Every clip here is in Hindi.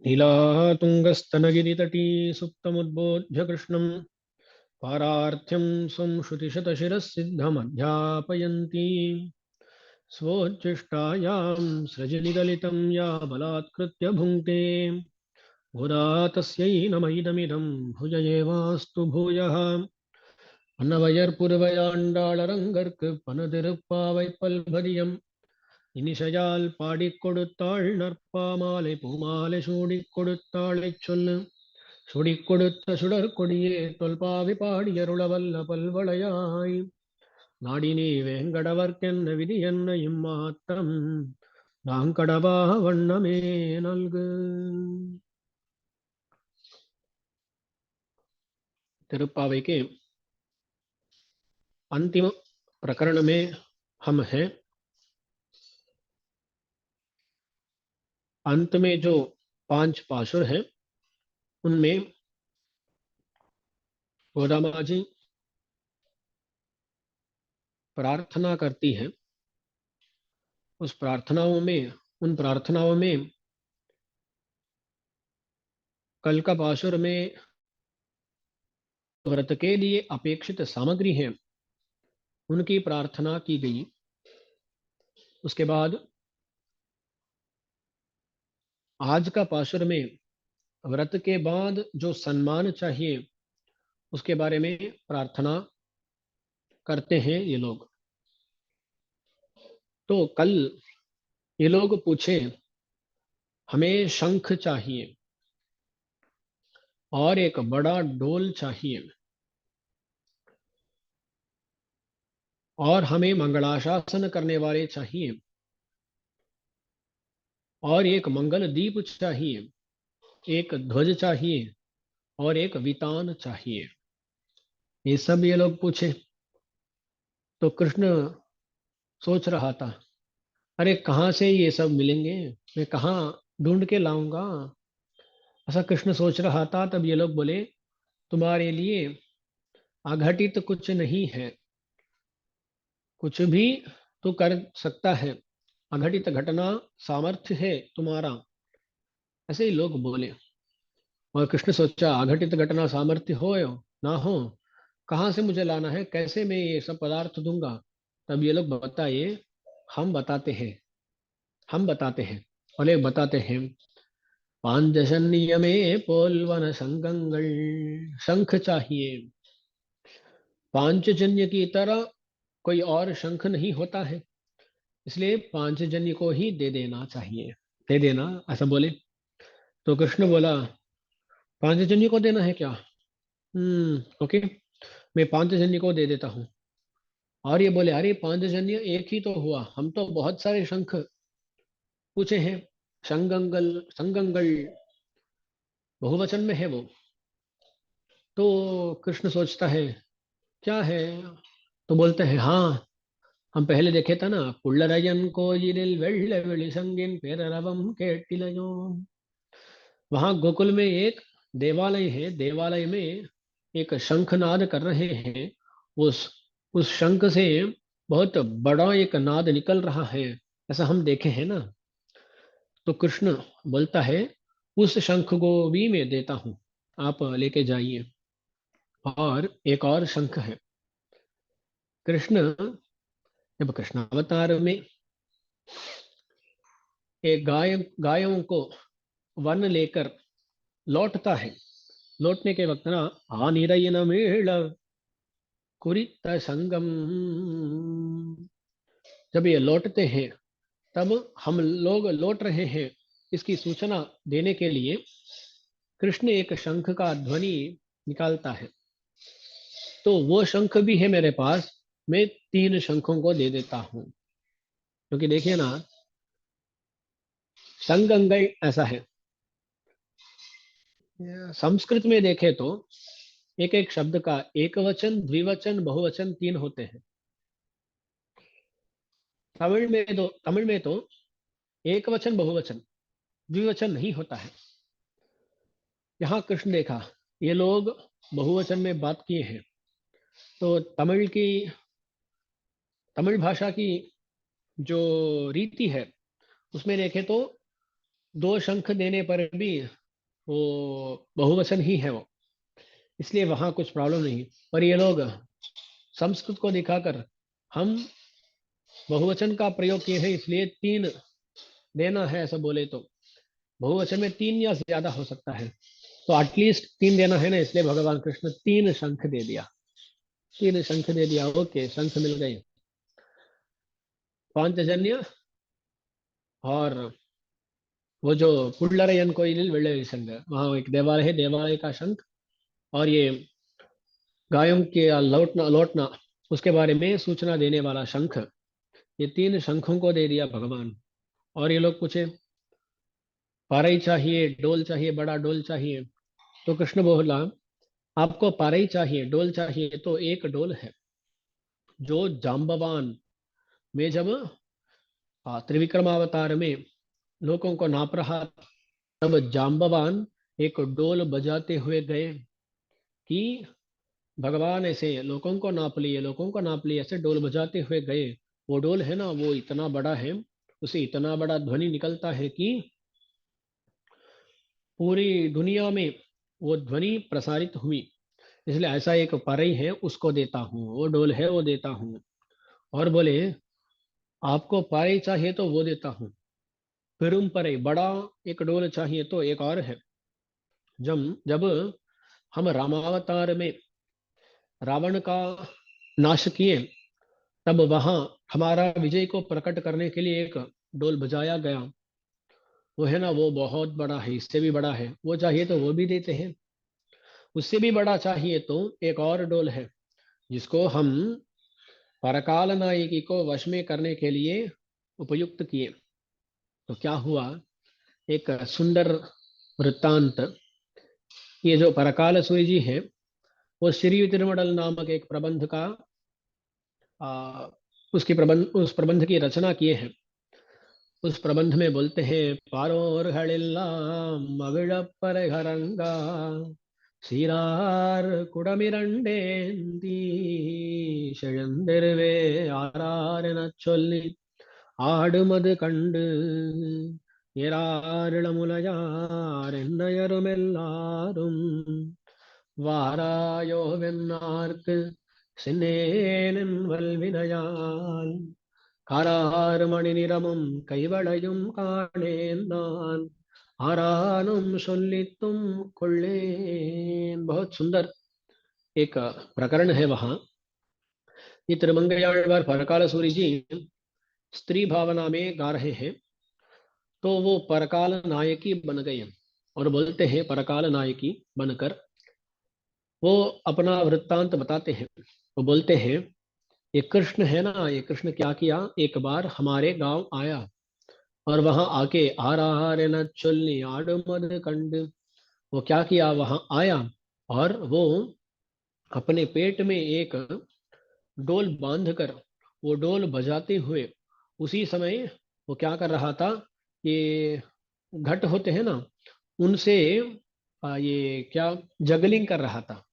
नीलातुङ्गस्तनगिरितटी सुप्तमुद्बोध्य कृष्णं पारार्थ्यं स्वं श्रुतिशतशिरःसिद्धमध्यापयन्ती स्वोच्छिष्टायां सृजनिगलितं या बलात्कृत्य भुङ्क्ते पुरा तस्यै नमैदमिदं भुजयेवास्तु भूयः அன்னவயற்புதுவையாண்டாளரங்கற்கு பனதிருப்பாவை பல்பதியம் இனிசையால் பாடிக் கொடுத்தாள் நற்பாமாலை பூமாலை சூடிக் கொடுத்தாளைச் சொல்லு சுடிக் கொடுத்த சுடர் கொடியே தொல்பாவி பாடியருளவல்ல பல்வளையாய் நாடினே வேங்கடவர்க்கென்ன விதி என்ன இம்மாத்திரம் நாங்கடவா வண்ணமே நல்கு. तिरुप्पावे के अंतिम प्रकरण में हम हैं. अंत में जो 5 पासुर हैं उनमें गोदामा जी प्रार्थना करती हैं. उस प्रार्थनाओं में उन प्रार्थनाओं में कल का पासुर में व्रत के लिए अपेक्षित सामग्री है उनकी प्रार्थना की गई. उसके बाद आज का पासुर में व्रत के बाद जो सम्मान चाहिए उसके बारे में प्रार्थना करते हैं ये लोग. तो कल ये लोग पूछे हमें शंख चाहिए और एक बड़ा डोल चाहिए और हमें मंगलाशासन करने वाले चाहिए और एक मंगल दीप चाहिए, एक ध्वज चाहिए और एक वितान चाहिए. ये सब ये लोग पूछे. तो कृष्ण सोच रहा था अरे कहाँ से ये सब मिलेंगे, मैं कहाँ ढूंढ के लाऊंगा. ऐसा कृष्ण सोच रहा था. तब ये लोग बोले तुम्हारे लिए अघटित कुछ नहीं है, कुछ भी तो कर सकता है, अघटित घटना सामर्थ्य है तुम्हारा. ऐसे ही लोग बोले. और कृष्ण सोचा अघटित घटना सामर्थ्य हो या ना हो, कहाँ से मुझे लाना है, कैसे मैं ये सब पदार्थ दूंगा. तब ये लोग बताइए हम बताते हैं, हम बताते हैं. और एक बताते हैं पांचजन्य में पोलवन संगंगल शंख चाहिए. पांचजन्य की तरह कोई और शंख नहीं होता है, इसलिए पांचजन्य को ही दे देना चाहिए, दे देना ऐसा बोले. तो कृष्ण बोला पांचजन्य को देना है क्या. ओके, मैं पांचजन्य को दे देता हूँ. और ये बोले अरे पांचजन्य एक ही तो हुआ, हम तो बहुत सारे शंख पूछे हैं. संगंगल संगंगल बहुवचन में है वो. तो कृष्ण सोचता है क्या है. तो बोलते हैं हाँ हम पहले देखे था ना पुल्लरयन को वेल्ल वेळि संगिन पेररवम केटिलयो. वहां गोकुल में एक देवालय है, देवालय में एक शंखनाद कर रहे हैं. उस उस शंख से बहुत बड़ा एक नाद निकल रहा है, ऐसा हम देखे हैं ना. तो कृष्ण बोलता है उस शंख को भी मैं देता हूँ, आप लेके जाइए. और एक और शंख है. कृष्ण जब कृष्णावतार में एक गायों को वन लेकर लौटता है, लौटने के वक्त ना आनिरयन मेल कुरित संगम, जब ये लौटते हैं तब हम लोग लौट रहे हैं इसकी सूचना देने के लिए कृष्ण एक शंख का ध्वनि निकालता है. तो वो शंख भी है मेरे पास, मैं 3 शंखों को दे देता हूँ. क्योंकि देखिए ना संगंगई ऐसा है, संस्कृत में देखे तो एक एक शब्द का एक वचन द्विवचन बहुवचन 3 होते हैं. तमिल में तो एक वचन बहुवचन द्विवचन नहीं होता है. यहाँ कृष्ण देखा ये लोग बहुवचन में बात किए हैं. तो तमिल भाषा की जो रीति है उसमें देखे तो दो शंख देने पर भी वो बहुवचन ही है वो, इसलिए वहां कुछ प्रॉब्लम नहीं। पर ये लोग संस्कृत को दिखाकर हम बहुवचन का प्रयोग किए हैं, इसलिए तीन देना है ऐसा बोले तो बहुवचन में तीन या ज्यादा हो सकता है, तो एटलीस्ट तीन देना है ना, इसलिए भगवान कृष्ण तीन शंख दे दिया। तीन शंख दे दिया, ओके, शंख मिल गए। पांचजन्य और वो जो पुल्लरयन कोइल वेल्ले संघ, वहाँ एक देवालय है, देवालय का शंख, और ये गायों के लौटना लौटना उसके बारे में सूचना देने वाला शंख, ये तीन शंखों को दे दिया भगवान। और ये लोग पूछे पारई चाहिए, डोल चाहिए, बड़ा डोल चाहिए। तो कृष्ण बोला आपको पारई चाहिए, डोल चाहिए, तो एक डोल है जो जाम्बवान में जब त्रिविक्रमावतार में लोगों को नाप रहा, तब जाम्बवान एक डोल बजाते हुए गए कि भगवान ऐसे लोगों को नाप लिए, लोगों को नाप लिए, ऐसे डोल बजाते हुए गए। वो डोल है ना, वो इतना बड़ा है, उसे इतना बड़ा ध्वनि निकलता है कि पूरी दुनिया में वो ध्वनि प्रसारित हुई। इसलिए ऐसा एक परई है, उसको देता हूँ, वो डोल है वो देता हूँ। और बोले आपको परई चाहिए तो वो देता हूँ, फिर परई बड़ा एक डोल चाहिए तो एक और है। जब जब हम रामावतार में रावण का नाश किए, तब वहां हमारा विजय को प्रकट करने के लिए एक डोल बजाया गया, वो है ना, वो बहुत बड़ा है, इससे भी बड़ा है, वो चाहिए तो वो भी देते हैं। उससे भी बड़ा चाहिए तो एक और डोल है, जिसको हम परकाल नायकी को वश में करने के लिए उपयुक्त किए। तो क्या हुआ, एक सुंदर वृत्तांत। ये जो परकाल सूरी जी है, वो श्री तिरुमंडल नामक एक प्रबंध का आ, उसकी प्रबंध उस प्रबंध की रचना किए हैं। उस प्रबंध में बोलते हैं पारोर हड़िल्ला मविड़प्पर हरंगा சீரார் குடமிரண்டேந்தி செழுந்தெருவே ஆரார் எனச் சொல்லி ஆடுமது கண்டு ஏராரிளமுலையார் என்னையருமெல்லாரும் வாராயோ வென்னார்க்கு சின்னேனின் வல்வினையால் காரார் மணி நிறமும் கைவளையும் காணேன் நான் आरानम सोल्लितुम कोल्लेन। बहुत सुंदर एक प्रकरण है वहां। ये तिरुमंगयाழ்वार परकाल सूरी जी स्त्री भावना में गा रहे हैं, तो वो परकाल नायकी बन गए और बोलते हैं परकाल नायकी बनकर वो अपना वृत्तांत बताते हैं। वो बोलते हैं ये कृष्ण है ना, ये कृष्ण क्या किया, एक बार हमारे गांव आया और वहां आके आ रहा रे न चुल्ली आड़ मद कंड, वो क्या किया, वहां आया और वो अपने पेट में एक डोल बांध कर वो डोल बजाते हुए उसी समय वो क्या कर रहा था, ये घट होते हैं ना, उनसे ये क्या जगलिंग कर रहा था।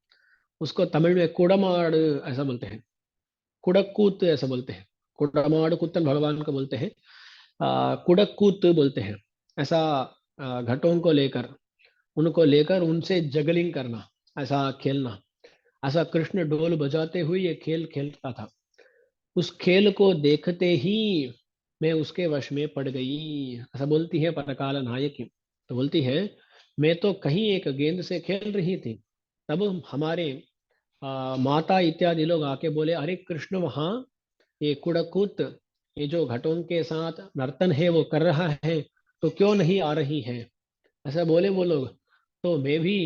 उसको तमिल में कुड़माड़ ऐसा बोलते हैं, कुड़कूत ऐसा बोलते हैं। कुड़माड़ कुत्तन भगवान को बोलते हैं, कुड़कूत बोलते हैं ऐसा। घटों को लेकर, उनको लेकर उनसे जगलिंग करना, ऐसा खेलना, ऐसा कृष्ण डोल बजाते हुए ये खेल खेलता था। उस खेल को देखते ही मैं उसके वश में पड़ गई, ऐसा बोलती है परकाल नायक। तो बोलती है मैं तो कहीं एक गेंद से खेल रही थी, तब हमारे माता इत्यादि लोग आके बोले अरे कृष्ण वहाँ ये कुड़कूत, ये जो घटों के साथ नर्तन है वो कर रहा है, तो क्यों नहीं आ रही है, ऐसा बोले वो लोग। तो मैं भी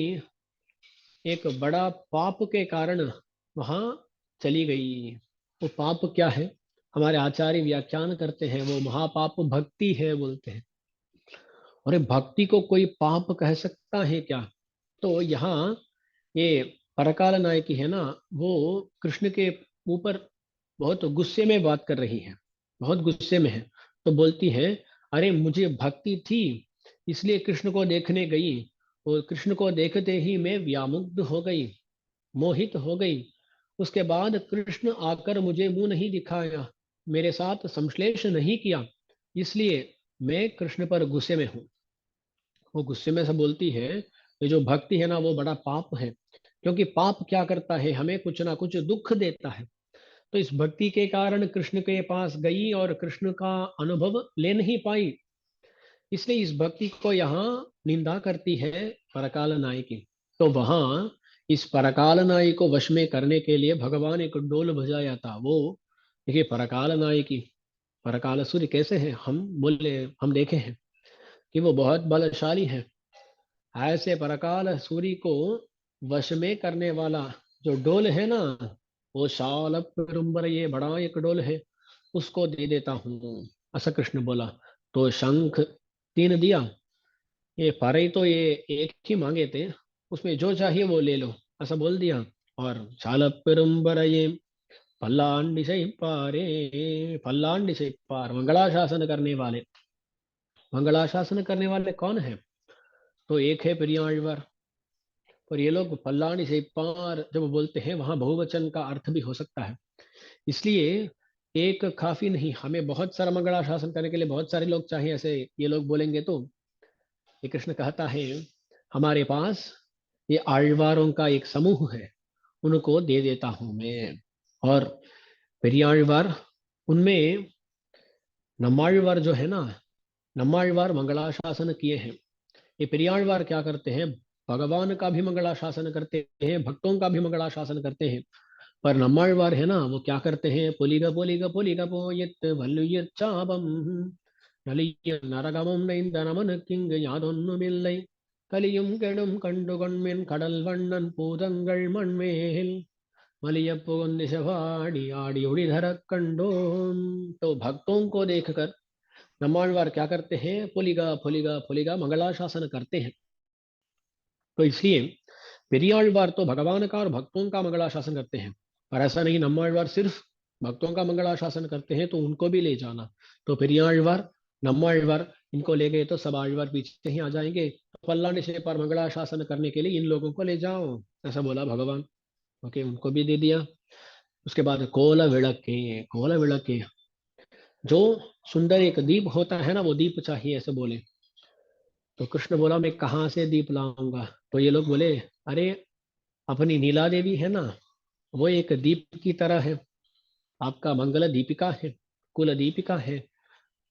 एक बड़ा पाप के कारण वहां चली गई। वो पाप क्या है, हमारे आचार्य व्याख्यान करते हैं वो महापाप भक्ति है बोलते हैं। और ये भक्ति को कोई पाप कह सकता है क्या। तो यहाँ ये परकाल नायकी है ना, वो कृष्ण के ऊपर बहुत गुस्से में बात कर रही है, बहुत गुस्से में है। तो बोलती है अरे मुझे भक्ति थी इसलिए कृष्ण को देखने गई, और कृष्ण को देखते ही मैं व्यामुग्ध हो गई, मोहित हो गई। उसके बाद कृष्ण आकर मुझे मुंह नहीं दिखाया, मेरे साथ संश्लेष नहीं किया, इसलिए मैं कृष्ण पर गुस्से में हूँ। वो गुस्से में से बोलती है, ये जो भक्ति है ना वो बड़ा पाप है, क्योंकि पाप क्या करता है, हमें कुछ ना कुछ दुख देता है। तो इस भक्ति के कारण कृष्ण के पास गई और कृष्ण का अनुभव ले नहीं पाई, इसलिए इस भक्ति को यहाँ निंदा करती है परकाल नाई की। तो वहां इस परकाल नाई को वश में करने के लिए भगवान एक डोल बजाया था। वो देखिए परकाल नाई की, परकाल सूर्य कैसे है, हम बोले, हम देखे हैं कि वो बहुत बलशाली है। ऐसे परकाल सूर्य को वश में करने वाला जो डोल है ना, वो शाल पेरुम्बर, ये बड़ा एक डोल है, उसको दे देता हूँ, ऐसा कृष्ण बोला। तो शंख तीन दिया, ये पारे तो ये एक ही मांगे थे, उसमें जो चाहिए वो ले लो, ऐसा बोल दिया। और शाल पेरुम्बर ये पल्लांडिशै पारे, पल्लांडिशै पार, मंगलाशासन करने वाले, मंगलाशासन करने वाले कौन है? तो एक है पेरियाழ்वार। और ये लोग पल्लाणी से पार जब बोलते हैं, वहां बहुवचन का अर्थ भी हो सकता है, इसलिए एक काफी नहीं, हमें बहुत सारा मंगला शासन करने के लिए बहुत सारे लोग चाहिए, ऐसे ये लोग बोलेंगे तो। ये कृष्ण कहता है, हमारे पास ये आழ்वारों का एक समूह है, उनको दे देता हूं मैं। और पेरियाழ்वार, उनमें नम्माழ்वार जो है ना, नम्माழ்वार मंगलाशासन किए हैं। ये पेरियाழ்वार क्या करते हैं, भगवान का भी मंगलाशासन करते हैं, भक्तों का भी मंगलाशासन करते हैं। पर नम्माழ்वार है ना, वो क्या करते हैं, पोलिग पोलिग पोलिग पोयित वल्लुयित चापम நலிய நரகமும் நைந்தனமனு கிங்கு யாதொன்னுமில்லை கலியும் கெடும் கண்டு கொண்மின் கடல் வண்ணன் பூதங்கள் மண்மேல் मलिय पुगंदिशवाड़ी आड़ी उड़ी धरक कंडोम। तो भक्तों को देखकर नम्माழ்वार क्या करते हैं, पुलिगा पुलिगा पुलिगा मंगलाशासन करते हैं। तो इसलिए पेरियाழ்वार तो भगवान का और भक्तों का मंगलाशासन करते हैं। पर ऐसा नहीं, नम्माழ்वार सिर्फ भक्तों का मंगलाशासन करते हैं, तो उनको भी ले जाना। तो पेरियाழ்वार, नम्माழ்वार, इनको ले गए तो सब आழ்वार पीछे ही आ जाएंगे, तो पल्लानी से पर मंगलाशासन करने के लिए इन लोगों को ले जाओ, ऐसा बोला भगवान। ओके, उनको भी दे दिया। उसके बाद कोला विளக்கே, कोला विளக்கே, जो सुंदर एक दीप होता है ना, वो दीप चाहिए, ऐसे बोले। तो कृष्ण बोला, मैं कहाँ से दीप लाऊंगा? तो ये लोग बोले, अरे अपनी नीला देवी है ना, वो एक दीप की तरह है, आपका मंगल दीपिका है, कुल दीपिका है,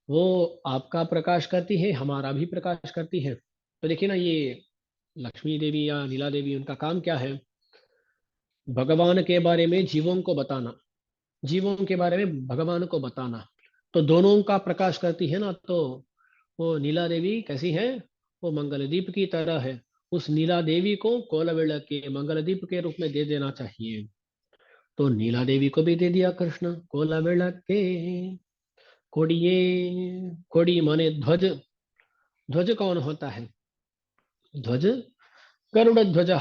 वो आपका प्रकाश करती है, हमारा भी प्रकाश करती है। तो देखिए ना, ये लक्ष्मी देवी या नीला देवी, उनका काम क्या है, भगवान के बारे में जीवों को बताना, जीवों के बारे में भगवान को बताना। तो दोनों का प्रकाश करती है ना, तो वो नीला देवी कैसी है, वो मंगलदीप की तरह है। उस नीला देवी को कोलवेला के मंगलदीप के रूप में दे देना चाहिए। तो नीला देवी को भी दे दिया कृष्ण, कोलवेला के। कोडिये, कोडी माने ध्वज, ध्वज कौन होता है, ध्वज गरुड़ ध्वज।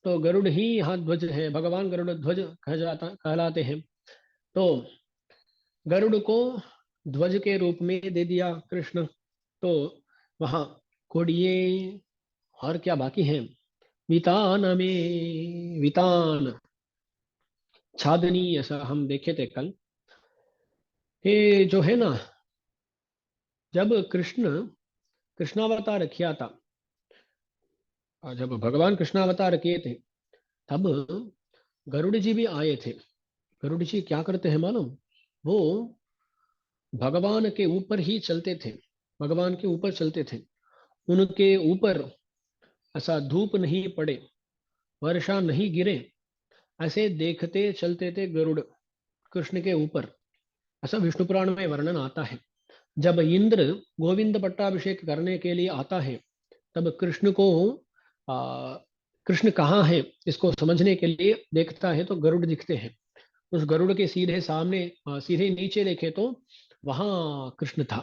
तो गरुड़ ही यहाँ ध्वज है, भगवान गरुड़ ध्वज कहलाते हैं। तो गरुड़ को ध्वज के रूप में दे दिया कृष्ण। तो वहां कोडिये, और क्या बाकी है, वितान में, वितान, छादनी, ऐसा हम देखे थे कल। ये जो है ना, जब कृष्ण कृष्णावतार किया था, और जब भगवान कृष्णावतार किए थे, तब गरुड़ जी भी आए थे। गरुड़ जी क्या करते हैं मालूम, वो भगवान के ऊपर ही चलते थे, भगवान के ऊपर चलते थे। उनके ऊपर ऐसा धूप नहीं पड़े, वर्षा नहीं गिरे, ऐसे देखते चलते थे गरुड़ कृष्ण के ऊपर। ऐसा विष्णु पुराण में वर्णन आता है। जब इंद्र गोविंद पट्टाभिषेक करने के लिए आता है, तब कृष्ण को आ, कृष्ण कहाँ है इसको समझने के लिए देखता है, तो गरुड़ दिखते हैं। उस गरुड़ के सीधे सामने, सीधे नीचे देखे तो वहां कृष्ण था।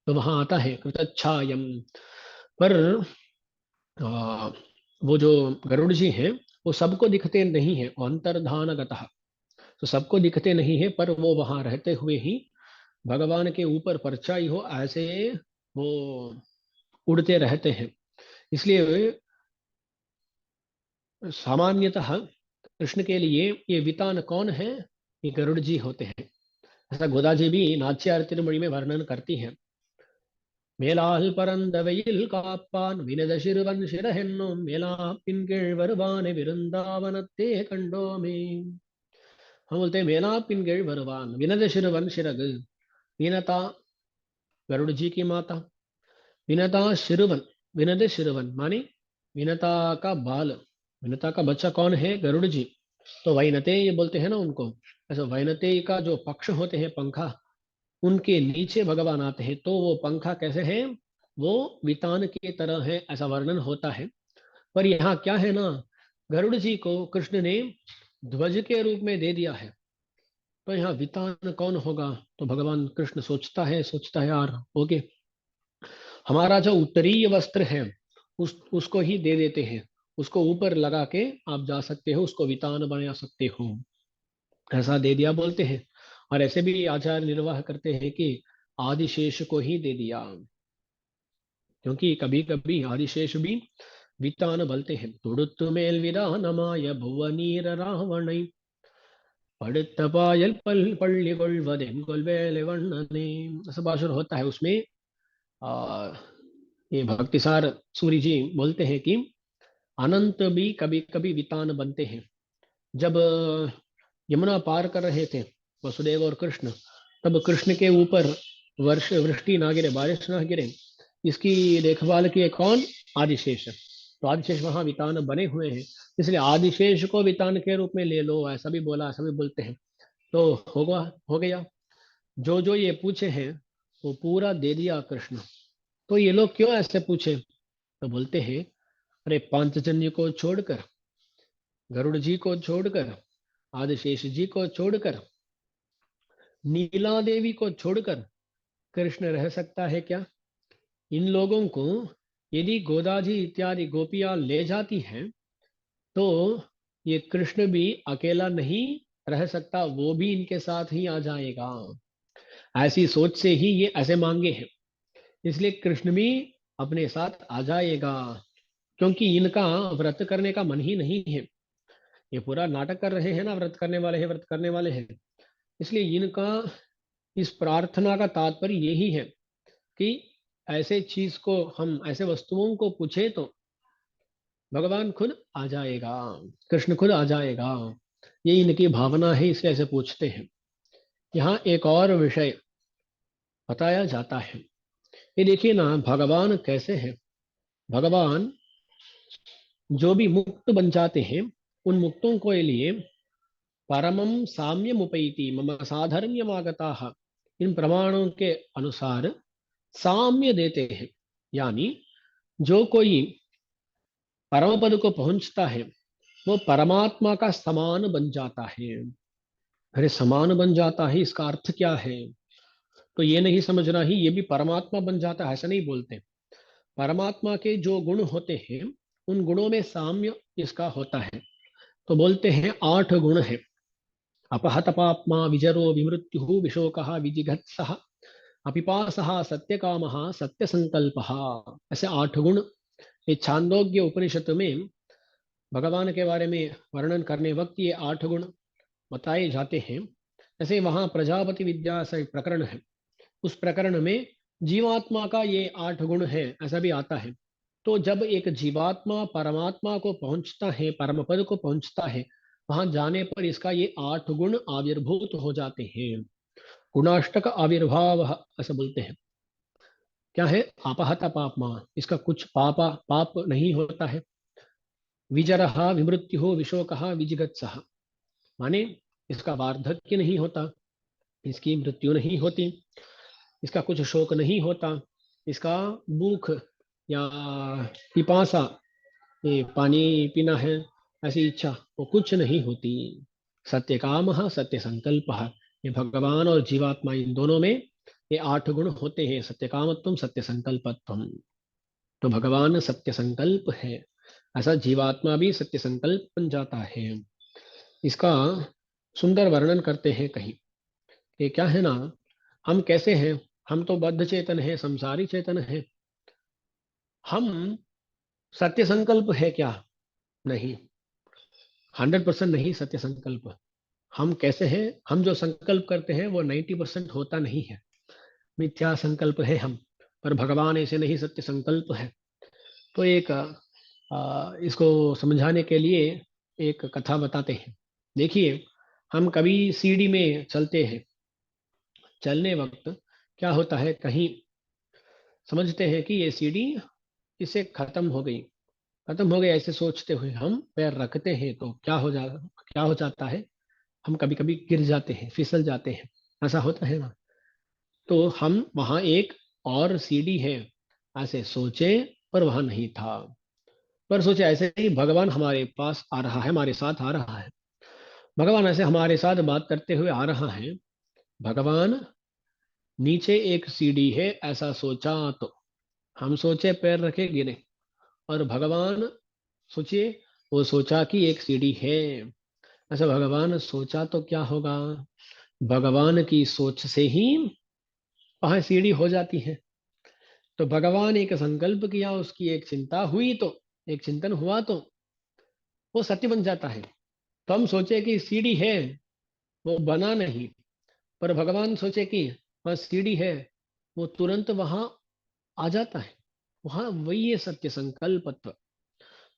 तो वहां आता है कृतच्छायम। पर आ, वो जो गरुड़ जी हैं, वो सबको दिखते नहीं है, वो अंतर्धान गतः। तो सबको दिखते नहीं है, पर वो वहां रहते हुए ही भगवान के ऊपर परछाई हो ऐसे वो उड़ते रहते हैं। इसलिए सामान्यतः कृष्ण के लिए ये वितान कौन है, ये गरुड़ जी होते हैं। ऐसा गोदा जी भी नाट्य तिरुमणि में वर्णन करती है। மேலால் பரந்த வெயில் காப்பான் வினத சிறுவன் சிறகென்னும் மேலா பின்கீழ் வருவானை விருந்தாவனத்தே கண்டோமே. हम बोलते हैं मेला पिनगेल भरवान विनद शिरवन शिरग। विनता गरुड़ जी की माता। विनता शिरवन, विनद शिरवन माने विनता का बाल। विनता का बच्चा कौन है? गरुड़ जी। तो वैनते ये बोलते हैं ना उनको। ऐसा वैनते का जो पक्ष होते हैं पंखा, उनके नीचे भगवान आते हैं, तो वो पंखा कैसे है? वो वितान की तरह है, ऐसा वर्णन होता है। पर यहाँ क्या है ना, गरुड़ जी को कृष्ण ने ध्वज के रूप में दे दिया है। तो यहाँ वितान कौन होगा? तो भगवान कृष्ण सोचता है यार, ओके, हमारा जो उत्तरीय वस्त्र है उसको ही दे देते हैं। उसको ऊपर लगा के आप जा सकते हो, उसको वितान बना सकते हो, ऐसा दे दिया बोलते हैं। और ऐसे भी आचार्य निर्वाह करते हैं कि आदिशेष को ही दे दिया, क्योंकि कभी कभी आदिशेष भी वितान बोलते हैं। तुड़ुत्तु मेल विरानमाय भुवनीर रावण पड़ित पायल पल पल्ली कोल वेले वर्णने, ऐसा भाषण होता है उसमें। आ, ये भक्तिसार सूरी जी बोलते हैं कि अनंत भी कभी कभी वितान बनते हैं। जब यमुना पार कर रहे थे वसुदेव और कृष्ण, तब कृष्ण के ऊपर वर्ष वृष्टि ना गिरे, बारिश ना गिरे, इसकी देखभाल किए कौन? आदिशेष। तो आदिशेष वहां वितान बने हुए हैं, इसलिए आदिशेष को वितान के रूप में ले लो, ऐसा भी बोला, ऐसा भी बोलते हैं। तो होगा, हो गया। जो जो ये पूछे हैं वो पूरा दे दिया कृष्ण। तो ये लोग क्यों ऐसे पूछे? तो बोलते हैं, अरे पांचजन्य को छोड़कर, गरुड़ जी को छोड़कर, आदिशेष जी को छोड़कर, नीला देवी को छोड़कर कृष्ण रह सकता है क्या? इन लोगों को यदि गोदा जी इत्यादि गोपियां ले जाती हैं, तो ये कृष्ण भी अकेला नहीं रह सकता, वो भी इनके साथ ही आ जाएगा। ऐसी सोच से ही ये ऐसे मांगे हैं, इसलिए कृष्ण भी अपने साथ आ जाएगा। क्योंकि इनका व्रत करने का मन ही नहीं है, ये पूरा नाटक कर रहे हैं ना, व्रत करने वाले हैं, व्रत करने वाले हैं। इसलिए इनका इस प्रार्थना का तात्पर्य यही है कि ऐसे चीज को, हम ऐसे वस्तुओं को पूछे तो भगवान खुद आ जाएगा, कृष्ण खुद आ जाएगा। ये इनकी भावना है, इसलिए ऐसे पूछते हैं। यहाँ एक और विषय बताया जाता है। ये देखिए ना, भगवान कैसे हैं। भगवान जो भी मुक्त बन जाते हैं, उन मुक्तों को लिए परमम साम्यम उपैति मम साधर्म्यमागता, इन प्रमाणों के अनुसार साम्य देते हैं। यानी जो कोई परम पद को पहुंचता है, वो परमात्मा का समान बन जाता है। अरे समान बन जाता है, इसका अर्थ क्या है? तो ये नहीं समझना ही ये भी परमात्मा बन जाता है, ऐसा नहीं बोलते। परमात्मा के जो गुण होते हैं, उन गुणों में साम्य इसका होता है। तो बोलते हैं 8 गुण है। अपहत पाप्मा विजरो विमृत्यु विशोकः विजिघत्सः अपिपासः सत्यकामः सत्य संकल्पः, ऐसे 8 गुण ये छांदोग्य उपनिषद में भगवान के बारे में वर्णन करने वक्त ये 8 गुण बताए जाते हैं। जैसे वहां प्रजापति विद्या से प्रकरण है, उस प्रकरण में जीवात्मा का ये 8 गुण है, ऐसा भी आता है। तो जब एक जीवात्मा परमात्मा को पहुंचता है, परम पद को पहुंचता है, वहां जाने पर इसका ये 8 गुण आविर्भूत हो जाते हैं। गुणाष्टक आविर्भाव ऐसा बोलते हैं। क्या है? अपहत पापमा, इसका कुछ पाप नहीं होता है। विजरह विमृत्यु विशोकः विजिगत्सः, माने इसका वार्धक्य नहीं होता, इसकी मृत्यु नहीं होती, इसका कुछ शोक नहीं होता, इसका भूख या पिपासा, ये पानी पीना है, ऐसी इच्छा वो कुछ नहीं होती। सत्य काम सत्य संकल्प, ये भगवान और जीवात्मा इन दोनों में ये 8 गुण होते हैं। सत्य कामत्वम सत्य संकल्पत्वम। तो भगवान सत्य संकल्प है, ऐसा जीवात्मा भी सत्य संकल्प बन जाता है। इसका सुंदर वर्णन करते हैं कहीं। ये क्या है ना, हम कैसे हैं? हम तो बद्ध चेतन है, संसारी चेतन है। हम सत्य संकल्प है क्या? नहीं, 100% नहीं सत्य संकल्प। हम कैसे हैं? हम जो संकल्प करते हैं वो 90% होता नहीं है, मिथ्या संकल्प है हम। पर भगवान ऐसे नहीं, सत्य संकल्प है। तो एक इसको समझाने के लिए एक कथा बताते हैं। देखिए, हम कभी सीढ़ी में चलते हैं, चलने वक्त क्या होता है, कहीं समझते हैं कि ये सीढ़ी इसे खत्म हो गई, ऐसे सोचते हुए हम पैर रखते हैं तो क्या हो जाता है, हम कभी कभी गिर जाते हैं, फिसल जाते हैं। ऐसा होता है ना। तो हम वहां एक और सीढ़ी है ऐसे सोचे, पर वहां नहीं था। पर सोचे ऐसे ही भगवान हमारे पास आ रहा है, हमारे साथ आ रहा है। भगवान ऐसे हमारे साथ बात करते हुए आ रहा है। भगवान नीचे एक सीढ़ी है ऐसा सोचा, तो हम सोचे पैर रखे गिरे। और भगवान, सोचिए, वो सोचा कि एक सीढ़ी है। ऐसा भगवान सोचा तो क्या होगा, भगवान की सोच से ही वहां सीढ़ी हो जाती है। तो भगवान एक संकल्प किया, उसकी एक चिंता हुई, तो एक चिंतन हुआ, तो वो सत्य बन जाता है। तो हम सोचे कि सीढ़ी है, वो बना नहीं। पर भगवान सोचे कि वह सीढ़ी है, वो तुरंत वहां आ जाता है। वहां वही है सत्य संकल्पत्व।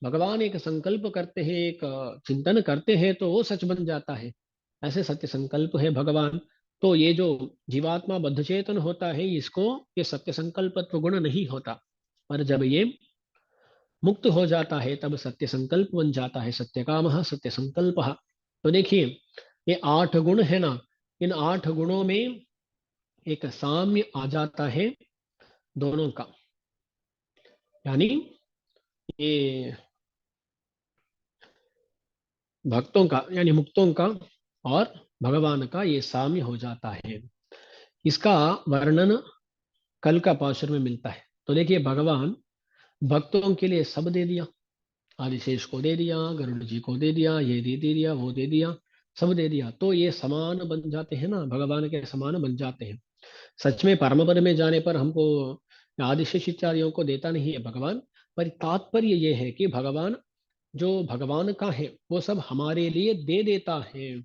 भगवान एक संकल्प करते हैं, एक चिंतन करते हैं, तो वो सच बन जाता है। ऐसे सत्य संकल्प है भगवान। तो ये जो जीवात्मा बद्ध चेतन होता है, इसको ये सत्य संकल्पत्व गुण नहीं होता। पर जब ये मुक्त हो जाता है, तब सत्य संकल्प बन जाता है, सत्य काम सत्य संकल्प। तो देखिए, ये 8 गुण है ना, इन 8 गुणों में एक साम्य आ जाता है दोनों का। यानी ये भक्तों का यानी मुक्तों का और भगवान का ये साम्य हो जाता है। इसका वर्णन कल का पाशुर में मिलता है। तो देखिए, भगवान भक्तों के लिए सब दे दिया, आदिशेष को दे दिया, गरुड़ जी को दे दिया, ये दे दिया, वो दे दिया, सब दे दिया, तो ये समान बन जाते हैं ना, भगवान के समान बन जाते हैं। सच में परम पद में जाने पर हमको आदिशेष इत्यादियों को देता नहीं है भगवान। पर तात्पर्य ये है कि भगवान, जो भगवान का है वो सब हमारे लिए दे देता है।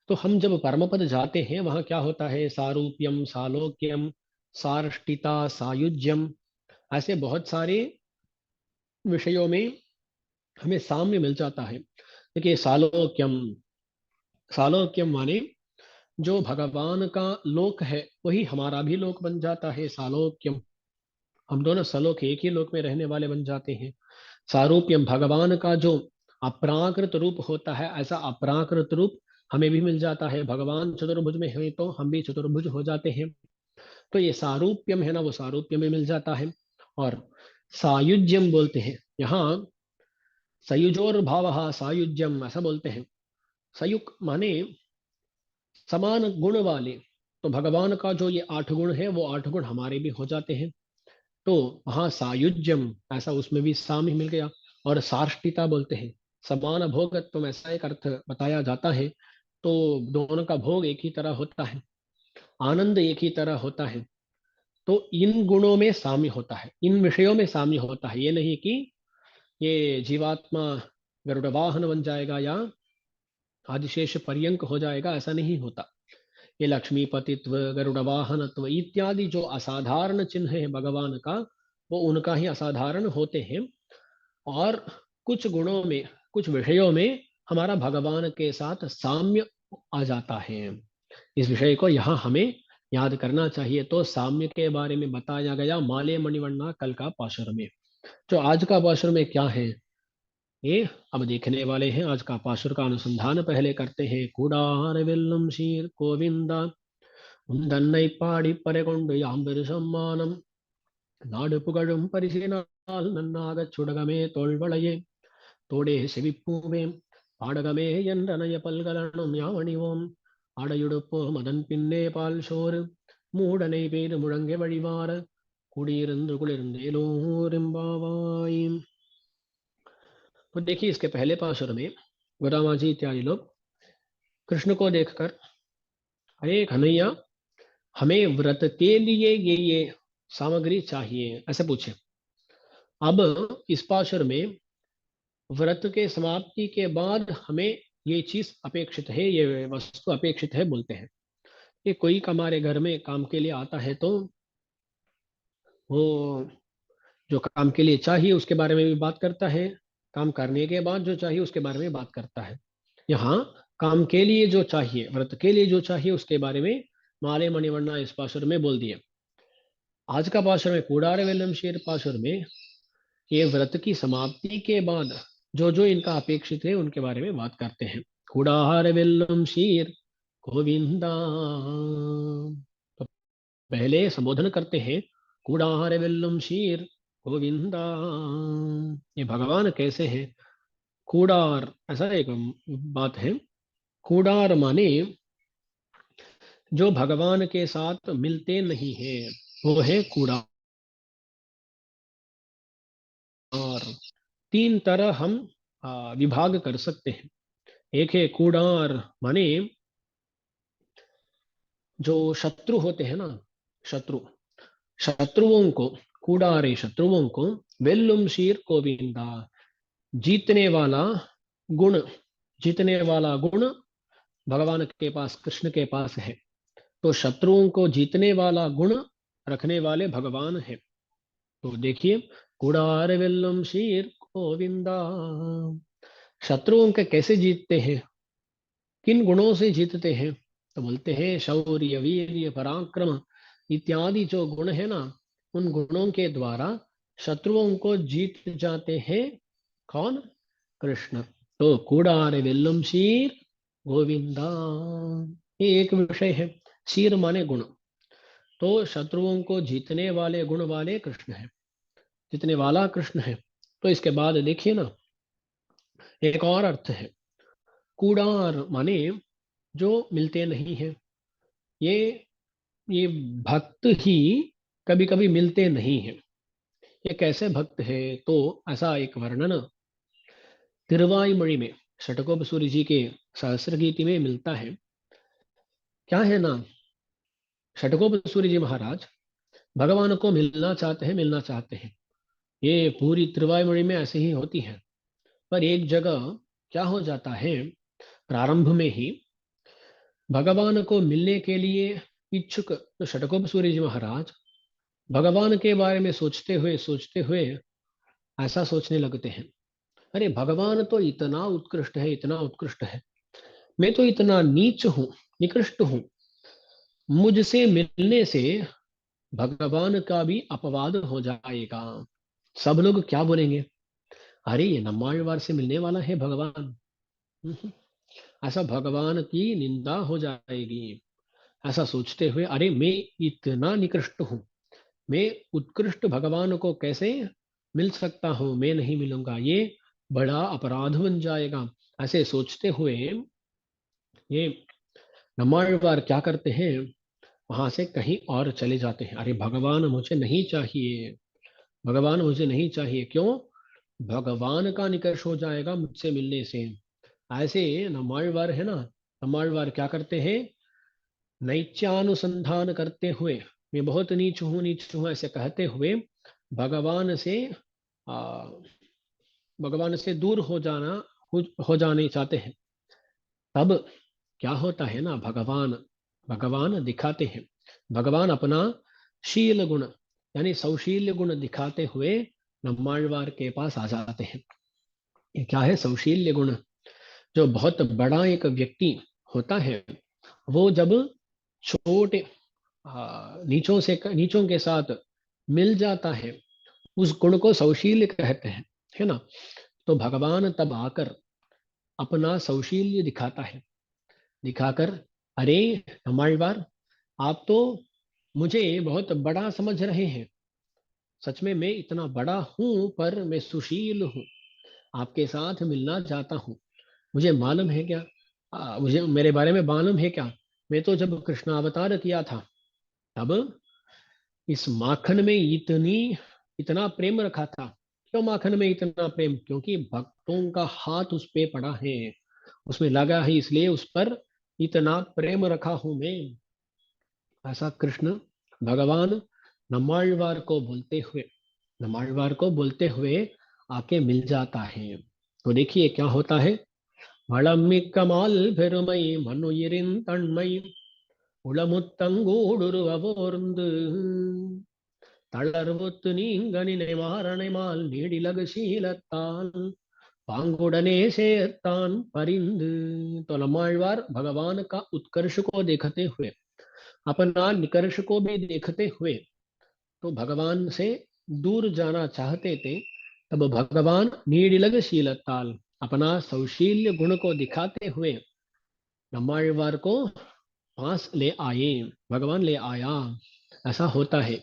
तो हम जब परम पद जाते हैं, वहां क्या होता है, सारूप्यम, सालोक्यम, सारष्टिता, सायुज्यम, ऐसे बहुत सारे विषयों में हमें साम्य मिल जाता है। देखिए, सालोक्यम, सालोक्यम माने जो भगवान का लोक है वही हमारा भी लोक बन जाता है, सालोक्यम। हम दोनों सलोक एक ही लोक में रहने वाले बन जाते हैं। सारूप्यम, भगवान का जो अपराकृत रूप होता है, ऐसा अपराकृत रूप हमें भी मिल जाता है। भगवान चतुर्भुज में है तो हम भी चतुर्भुज हो जाते हैं। तो ये सारूप्यम है ना, वो सारूप्य में मिल जाता है। और सायुज्यम बोलते हैं यहाँ, सयुजोर भाव सायुज्यम ऐसा बोलते हैं। सयुक माने समान गुण वाले। तो भगवान का जो ये 8 गुण है, वो 8 गुण हमारे भी हो जाते हैं। तो वहाँ सायुज्यम, ऐसा उसमें भी साम्य मिल गया। और सार्ष्टिता बोलते हैं, समान भोगत्व, ऐसा एक अर्थ बताया जाता है। तो दोनों का भोग एक ही तरह होता है, आनंद एक ही तरह होता है। तो इन गुणों में साम्य होता है, इन विषयों में साम्य होता है। ये नहीं कि ये जीवात्मा गरुड़ वाहन बन जाएगा या आदिशेष पर्यंक हो जाएगा, ऐसा नहीं होता। ये लक्ष्मीपतित्व, गरुड़ वाहनत्व इत्यादि जो असाधारण चिन्ह है भगवान का, वो उनका ही असाधारण होते हैं। और कुछ गुणों में, कुछ विषयों में हमारा भगवान के साथ साम्य आ जाता है। इस विषय को यहाँ हमें याद करना चाहिए। तो साम्य के बारे में बताया गया माले मणिवन्ना कल का पाशुर में। जो आज का पाशुर में क्या है, ये अब देखने वाले हैं। आज का पाशुर का अनुसंधान पहले करते हैं। कुडार विल्लम शीर गोविंदा உந்தன்னை பாடி பறைகொண்டு யாம்பெரு சம்மானம் நாடு புகழும் பரிசினால் நன்னாகச் சுடகமே தோள்வளையே தோடே செவிப்பூவே பாடகமே என்றனைய பல்கலனும் யாவணிவோம் ஆடையுடுப்போம் அதன் பின்னே பால் சோறு மூடனை பெய்து முழங்கை வழிவார कुड़ीरंद्र कुलिरंदेलोरिम्बावाई। तो देखिए, इसके पहले पासुर में गोदामा जी इत्यादि लोग कृष्ण को देखकर, अरे कन्हैया, हमें व्रत के लिए ये सामग्री चाहिए, ऐसे पूछे। अब इस पाशुर में व्रत के समाप्ति के बाद हमें ये चीज अपेक्षित है, ये वस्तु अपेक्षित है बोलते हैं। कि कोई हमारे घर में काम के लिए आता है, तो वो जो काम के लिए चाहिए उसके बारे में भी बात करता है, काम करने के बाद जो चाहिए उसके बारे में बात करता है। यहाँ काम के लिए जो चाहिए, व्रत के लिए जो चाहिए उसके बारे में माले मणिवन्ना इस पाशुर में बोल दिए। आज का पाशुर में कूड़ार वेलम शेर पाशुर में ये व्रत की समाप्ति के बाद जो जो इनका अपेक्षित है उनके बारे में बात करते हैं। कूड़ार वेलम शीर गोविंदा। तो पहले संबोधन करते हैं, कूड़ार वेलम शीर गोविंदा। ये भगवान कैसे हैं? कूड़ार ऐसा एक बात है। कूड़ार माने जो भगवान के साथ मिलते नहीं है, वो है कूड़ार। तीन तरह हम विभाग कर सकते हैं। एक है कूड़ार माने जो शत्रु होते हैं ना, शत्रु, शत्रुओं को, कूड़ारे शत्रुओं को, वेल्लुम शीर गोविंदा, जीतने वाला गुण, जीतने वाला गुण भगवान के पास, कृष्ण के पास है। तो शत्रुओं को जीतने वाला गुण रखने वाले भगवान है। तो देखिए, कुड़ार विल्लम शीर गोविंदा। शत्रुओं के कैसे जीतते हैं, किन गुणों से जीतते हैं? तो बोलते हैं शौर्य वीर्य पराक्रम इत्यादि जो गुण है ना, उन गुणों के द्वारा शत्रुओं को जीत जाते हैं। कौन? कृष्ण। तो कुड़ार विल्लम शीर गोविंदा, ये एक विषय है। शीर माने गुण। तो शत्रुओं को जीतने वाले गुण वाले कृष्ण है, जीतने वाला कृष्ण है। तो इसके बाद देखिए ना, एक और अर्थ है। कूड़ार माने जो मिलते नहीं है। ये ये भक्त ही कभी कभी मिलते नहीं है। ये कैसे भक्त है? तो ऐसा एक वर्णन तिरुवाईमொழி में षटकोपसूरी जी के सहस्र गीति में मिलता है। क्या है ना, षटकोपसूरी जी महाराज भगवान को मिलना चाहते हैं, मिलना चाहते हैं। ये पूरी तिरुवाईमொழி में ऐसे ही होती है। पर एक जगह क्या हो जाता है, प्रारंभ में ही भगवान को मिलने के लिए इच्छुक तो षटकोपसूरी जी महाराज भगवान के बारे में सोचते हुए ऐसा सोचने लगते हैं, अरे भगवान तो इतना उत्कृष्ट है, इतना उत्कृष्ट है, मैं तो इतना नीच हूं, निकृष्ट हूं। मुझसे मिलने से भगवान का भी अपवाद हो जाएगा। सब लोग क्या बोलेंगे, अरे ये नम्माழ்वार से मिलने वाला है भगवान। हम्म, ऐसा भगवान की निंदा हो जाएगी। ऐसा सोचते हुए, अरे मैं इतना निकृष्ट हूं, मैं उत्कृष्ट भगवान को कैसे मिल सकता हूं, मैं नहीं मिलूंगा, ये बड़ा अपराध बन जाएगा। ऐसे सोचते हुए ये नम्माழ்वार क्या करते हैं, वहां से कहीं और चले जाते हैं। अरे भगवान मुझे नहीं चाहिए, भगवान मुझे नहीं चाहिए। क्यों? भगवान का निकर्ष हो जाएगा मुझसे मिलने से। ऐसे नम्माழ்वार है ना, नम्माழ்वार क्या करते हैं, नैत्यानुसंधान करते हुए, मैं बहुत नीच हूँ ऐसे कहते हुए भगवान से आ, भगवान से दूर हो जाने चाहते हैं। तब क्या होता है ना, भगवान भगवान दिखाते हैं, भगवान अपना शील गुण यानी सौशील्य गुण दिखाते हुए नम्माழ்वार के पास आ जाते हैं। ये क्या है सौशील्य गुण? जो बहुत बड़ा एक व्यक्ति होता है, वो जब छोटे नीचों के साथ मिल जाता है, उस गुण को सौशील्य कहते हैं, है ना। तो भगवान तब आकर अपना सौशील्य दिखाता है, दिखाकर, अरे हमारी आप तो मुझे बहुत बड़ा समझ रहे हैं, सच में मैं इतना बड़ा हूं, पर मैं सुशील हूँ, आपके साथ मिलना चाहता हूँ। मुझे मालूम है क्या, मुझे मेरे बारे में मालूम है क्या, मैं तो जब कृष्ण अवतार किया था तब इस माखन में इतना प्रेम रखा था। क्यों माखन में इतना प्रेम? क्योंकि भक्तों का हाथ उस पे पड़ा है, उसमें लगा है, इसलिए उस पर इतना प्रेम रखा हूं मैं। ऐसा कृष्ण भगवान नम्माழ்वार को बोलते हुए, नम्माழ்वार को बोलते हुए आके मिल जाता है। तो देखिए क्या होता है, வளமிக்கமால் பெருமை மண்ணுயிரின் தன்மை உளமுத்தங்கூடுருவோர்ந்து தளர்வுத்து நீங்கனினை மாறனைமால் நீடிலகு சீலத்தால் पांगुड़ने से तान परिंद। तो लम्बाळवार भगवान का उत्कर्ष को देखते हुए, अपना निकर्ष को भी देखते हुए, तो भगवान से दूर जाना चाहते थे। तब भगवान नीडिलग शीलताल, अपना सौशील्य गुण को दिखाते हुए लम्बाळवार को पास ले आए, भगवान ले आया। ऐसा होता है,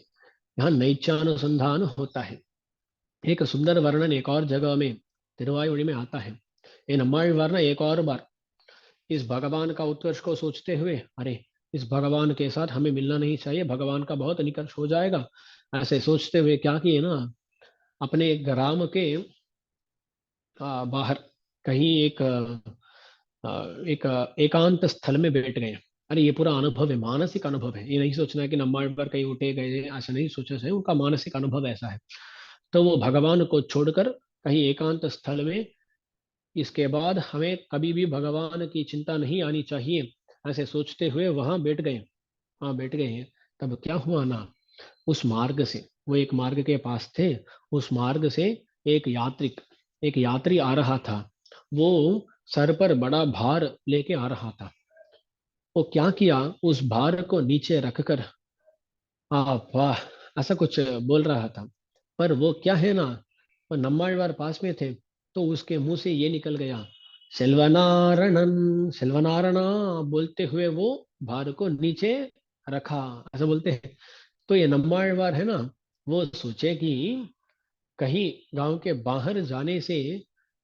यहाँ नैचानुसंधान होता है। एक सुंदर वर्णन एक और जगह में तिरुवायुड़ी में आता है। ये नम्माळवार ना एक और बार इस भगवान का उत्कर्ष को सोचते हुए, अरे इस भगवान के साथ हमें मिलना नहीं चाहिए, भगवान का बहुत निकर्ष हो जाएगा, ऐसे सोचते हुए क्या किए ना, अपने ग्राम के बाहर कहीं एक एकांत स्थल में बैठ गए। अरे ये पूरा अनुभव है, मानसिक अनुभव है, ये नहीं सोचना है कि नम्माळवार कहीं उठे गए, ऐसा नहीं सोचा है, उनका मानसिक अनुभव ऐसा है। तो वो भगवान को छोड़कर कहीं एकांत स्थल में, इसके बाद हमें कभी भी भगवान की चिंता नहीं आनी चाहिए, ऐसे सोचते हुए वहां बैठ गए। वहां बैठ गए हैं। तब क्या हुआ ना, उस मार्ग से, वो एक मार्ग के पास थे, उस मार्ग से एक यात्री आ रहा था। वो सर पर बड़ा भार लेके आ रहा था। वो क्या किया, उस भार को नीचे रखकर वाह ऐसा कुछ बोल रहा था। पर वो क्या है ना, वो नम्माळवार पास में थे, तो उसके मुंह से ये निकल गया, सेल्वनारणन सेल्वनारणा बोलते हुए वो भार को नीचे रखा, ऐसा बोलते हैं। तो ये नम्माळवार है ना, वो सोचे कि कहीं गांव के बाहर जाने से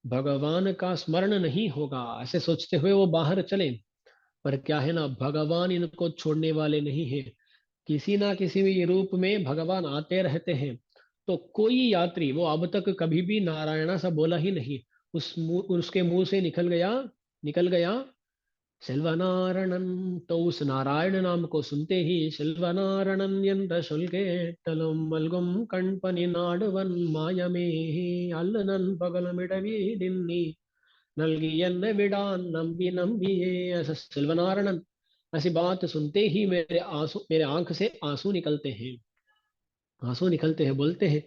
भगवान का स्मरण नहीं होगा, ऐसे सोचते हुए वो बाहर चले। पर क्या है ना, भगवान इनको छोड़ने वाले नहीं है, किसी ना किसी भी रूप में भगवान आते रहते हैं। तो कोई यात्री, वो अब तक कभी भी नारायणा सा बोला ही नहीं, उसके मुंह से निकल गया सेल्वनारणन। तो उस नारायण नाम को सुनते ही सेल्वनारणन என்ற சொல் கேட்டலும் மல்கும் கண்பனி நாடுவன் மாயமே அல்லனன் பகலமிடவீடின்னி नलगी என்ன विडान नंबी नंबिए। ऐसा सिल्वनारणन, ऐसी बात सुनते ही मेरे आंख से आंसू निकलते हैं, बोलते हैं,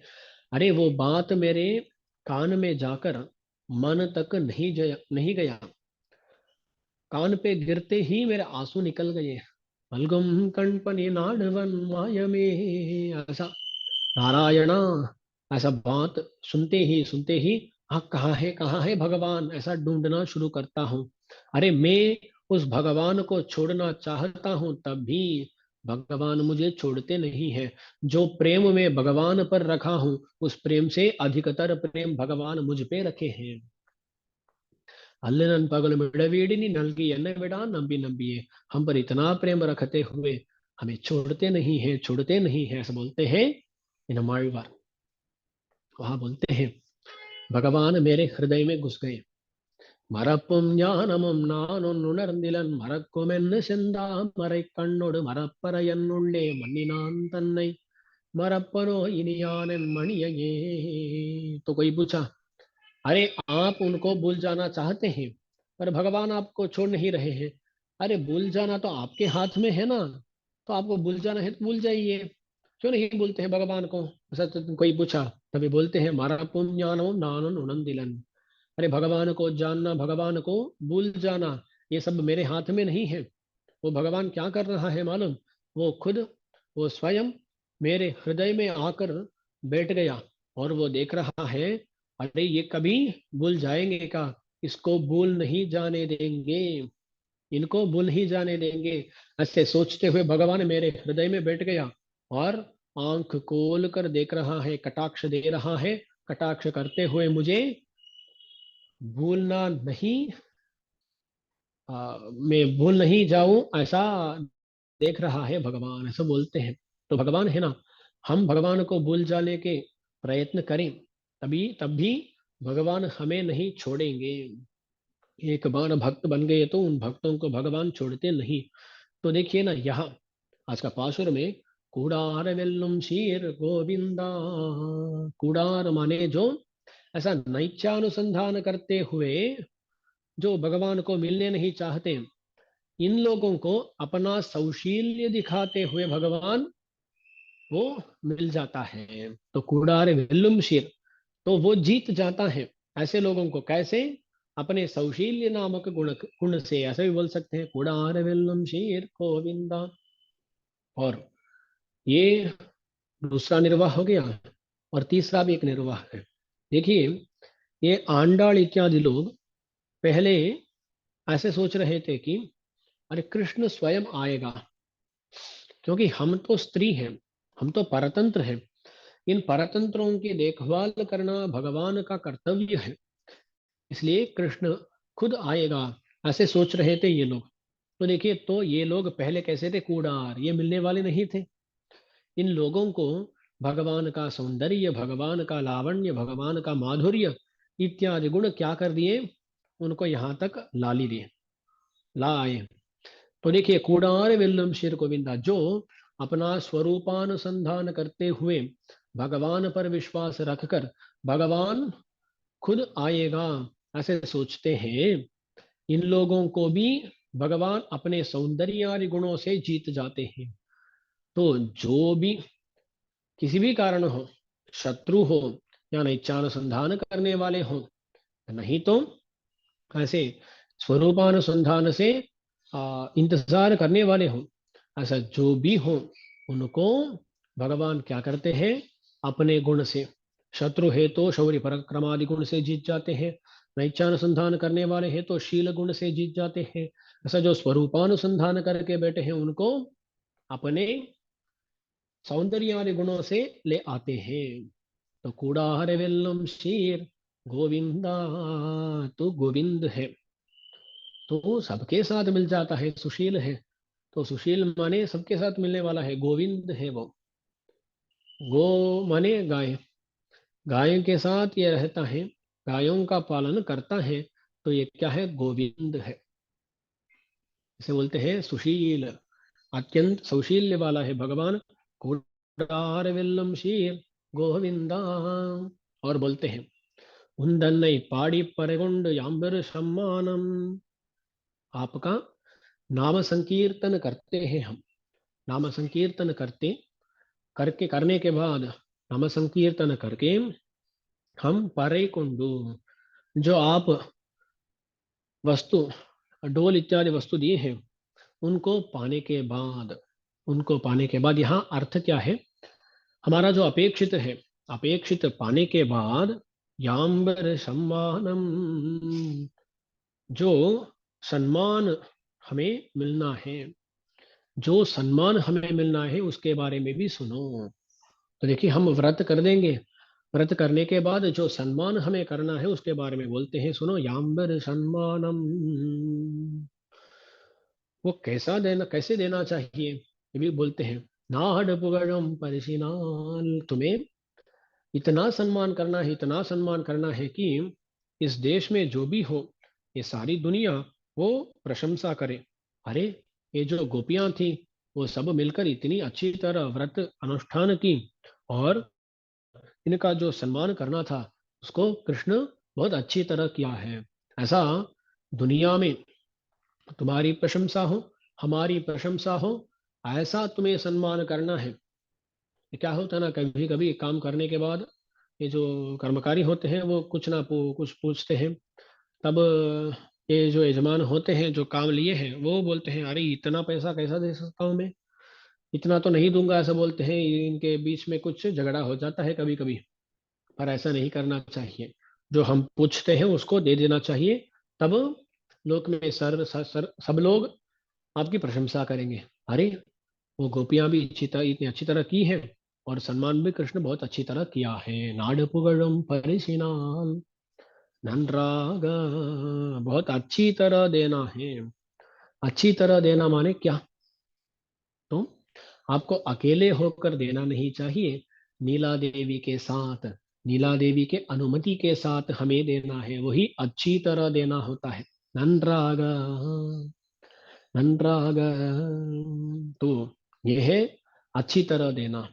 अरे वो बात मेरे कान में जाकर मन तक नहीं गया, कान पे गिरते ही मेरे आंसू निकल गए। मलगुम कणपनि नाडवन मायमे। ऐसा नारायणा, ऐसा बात सुनते ही हाँ कहाँ है भगवान, ऐसा ढूंढना शुरू करता हूँ। अरे मैं उस भगवान को छोड़ना चाहता हूँ, तब भी भगवान मुझे छोड़ते नहीं है। जो प्रेम में भगवान पर रखा हूँ, उस प्रेम से अधिकतर प्रेम भगवान मुझ पे रखे हैं। अल्लन पगल मिड़वीडिनी नलगी एन्न विड़ा नंबी नंबिए। हम पर इतना प्रेम रखते हुए हमें छोड़ते नहीं है, ऐसा बोलते हैं इन माळवार। वहां बोलते हैं, भगवान मेरे हृदय में घुस गए। மறப்பும் ஞானமும் நான் உணர்ந்திலன் மறக்கும் என்ன செந்தா மறை கண்ணோடு மறப்பற என்னுள்ளே மன்னினான் தன்னை मरपनो इनियान मणिये। तो कोई पूछा, अरे आप उनको भूल जाना चाहते हैं, पर भगवान आपको छोड़ नहीं रहे हैं। अरे भूल जाना तो आपके हाथ में है ना, तो आपको भूल जाना है तो भूल जाइए, क्यों नहीं भूलते हैं भगवान को। ऐसा तो कोई पूछा, तभी बोलते हैं मारा पुण्यानो नानन उनंदिलन। अरे भगवान को जानना, भगवान को भूल जाना, ये सब मेरे हाथ में नहीं है। वो भगवान क्या कर रहा है मालूम, वो खुद, वो स्वयं मेरे हृदय में आकर बैठ गया, और वो देख रहा है, अरे ये कभी भूल जाएंगे का, इसको भूल नहीं जाने देंगे, इनको भूल नहीं जाने देंगे। ऐसे सोचते हुए भगवान मेरे हृदय में बैठ गया और आंख खोल कर देख रहा है, कटाक्ष दे रहा है, कटाक्ष करते हुए मुझे भूलना नहीं, मैं भूल नहीं जाऊं, ऐसा देख रहा है भगवान, ऐसा बोलते हैं। तो भगवान है ना, हम भगवान को भूल जाने के प्रयत्न करें, तब भी भगवान हमें नहीं छोड़ेंगे। एक बार भक्त बन गए तो उन भक्तों को भगवान छोड़ते नहीं। तो देखिए ना, यहाँ आज का पासुर में कूड़ार वेल्लुम शीर गोविंदा, कूड़ार माने जो ऐसा नैत्यानुसंधान करते हुए जो भगवान को मिलने नहीं चाहते, इन लोगों को अपना सौशील्य दिखाते हुए भगवान वो मिल जाता है। तो कूड़ार विल्लुम शीर, तो वो जीत जाता है ऐसे लोगों को। कैसे? अपने सौशील्य नामक गुण गुण से। ऐसे भी बोल सकते हैं, कूड़ार विल्लुम शीर गोविंदा। और ये दूसरा निर्वाह हो गया। और तीसरा भी एक निर्वाह है। देखिए, ये आंडाळ इत्यादि लोग पहले ऐसे सोच रहे थे कि अरे कृष्ण स्वयं आएगा, क्योंकि हम तो स्त्री हैं, हम तो परतंत्र हैं, इन परतंत्रों की देखभाल करना भगवान का कर्तव्य है, इसलिए कृष्ण खुद आएगा, ऐसे सोच रहे थे ये लोग। तो देखिए, तो ये लोग पहले कैसे थे? कूड़ार, ये मिलने वाले नहीं थे। इन लोगों को भगवान का सौंदर्य, भगवान का लावण्य, भगवान का माधुर्य इत्यादि गुण क्या कर दिए? उनको यहाँ तक ला ली दिए, ला आए। तो देखिए, कूड़ार विल्लम शिर गोविंदा, जो अपना स्वरूपानुसंधान करते हुए भगवान पर विश्वास रखकर भगवान खुद आएगा ऐसे सोचते हैं, इन लोगों को भी भगवान अपने सौंदर्य आदि गुणों से जीत जाते हैं। तो जो भी किसी भी कारण हो, शत्रु हो या इच्छानुसंधान करने वाले हो, नहीं तो ऐसे स्वरूपानुसंधान से इंतजार करने वाले हो, ऐसा जो भी हो, उनको भगवान क्या करते हैं? अपने गुण से। शत्रु है तो शौर्य पराक्रमादि गुण से जीत जाते हैं, नैच्छानुसंधान करने वाले हैं तो शील गुण से जीत जाते हैं। ऐसा जो स्वरूपानुसंधान करके बैठे हैं, उनको अपने सौंदर्य आदि गुणों से ले आते हैं। तो कूड़ार वेल्लम शीर गोविंदा, तो गोविंद है, तो सबके साथ मिल जाता है, सुशील है। तो सुशील माने सबके साथ मिलने वाला है, गोविंद है वो। गो माने गाय, गाय के साथ ये रहता है, गायों का पालन करता है, तो ये क्या है? गोविंद है। इसे बोलते हैं सुशील, अत्यंत सौशील्य वाला है भगवान। कुडार विल्लम शीर गोविंदा। और बोलते हैं, उन्दन्नै पाड़ी परगुंड यांबर सम्मानम, आपका नाम संकीर्तन करते हैं हम। नाम संकीर्तन करने के बाद, नाम संकीर्तन करके हम पारे कुंडू, जो आप वस्तु, डोल इत्यादि वस्तु दिए हैं, उनको पाने के बाद, उनको पाने के बाद, यहाँ अर्थ क्या है? हमारा जो अपेक्षित है, अपेक्षित पाने के बाद, यांबर सम्मानम, जो सम्मान हमें मिलना है, जो सम्मान हमें मिलना है उसके बारे में भी सुनो। तो देखिए, हम व्रत कर देंगे, व्रत करने के बाद जो सम्मान हमें करना है उसके बारे में बोलते हैं, सुनो, यांबर सम्मानम। वो कैसा देना, कैसे देना चाहिए, ये भी बोलते हैं। नाहड पुगड़म परिसिनाल, तुम्हें इतना सम्मान करना है, इतना सम्मान करना है कि इस देश में जो भी हो, ये सारी दुनिया वो प्रशंसा करे। अरे, ये जो गोपियां थी, वो सब मिलकर इतनी अच्छी तरह व्रत अनुष्ठान की, और इनका जो सम्मान करना था, उसको कृष्ण बहुत अच्छी तरह किया है। ऐसा दुनिया में तुम्हारी प्रशंसा हो, हमारी प्रशंसा हो, ऐसा तुम्हें सम्मान करना है। ये क्या होता है ना, कभी कभी काम करने के बाद ये जो कर्मकारी होते हैं, वो कुछ ना कुछ पूछते हैं। तब ये जो यजमान होते हैं, जो काम लिए हैं, वो बोलते हैं, अरे इतना पैसा कैसा दे सकता हूँ मैं, इतना तो नहीं दूंगा, ऐसा बोलते हैं। इनके बीच में कुछ झगड़ा हो जाता है कभी कभी। पर ऐसा नहीं करना चाहिए, जो हम पूछते हैं उसको दे देना चाहिए। तब लोक में सब लोग आपकी प्रशंसा करेंगे। अरे, वो गोपियां भी इतनी अच्छी तरह की है, और सम्मान भी कृष्ण बहुत अच्छी तरह किया है। नाड पुगड़म परिसिनाल, ननराग, बहुत अच्छी तरह देना है। अच्छी तरह देना माने क्या? तो आपको अकेले होकर देना नहीं चाहिए, नीला देवी के साथ, नीला देवी के अनुमति के साथ हमें देना है, वही अच्छी तरह देना होता है। ननराग, ननराग, तो ये है अच्छी तरह देना।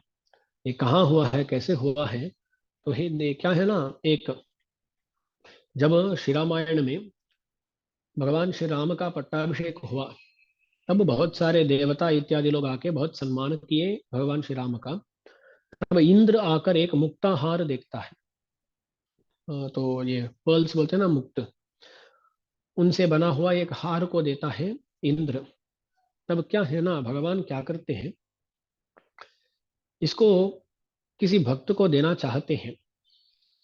ये कहाँ हुआ है, कैसे हुआ है? तो क्या है ना, एक, जब श्री रामायण में भगवान श्री राम का पट्टाभिषेक हुआ, तब बहुत सारे देवता इत्यादि लोग आके बहुत सम्मान किए भगवान श्री राम का। तब इंद्र आकर एक मुक्ताहार देखता है। तो ये पर्ल्स बोलते हैं ना, मुक्त, उनसे बना हुआ एक हार को देता है इंद्र। तब क्या है ना, भगवान क्या करते हैं, इसको किसी भक्त को देना चाहते हैं,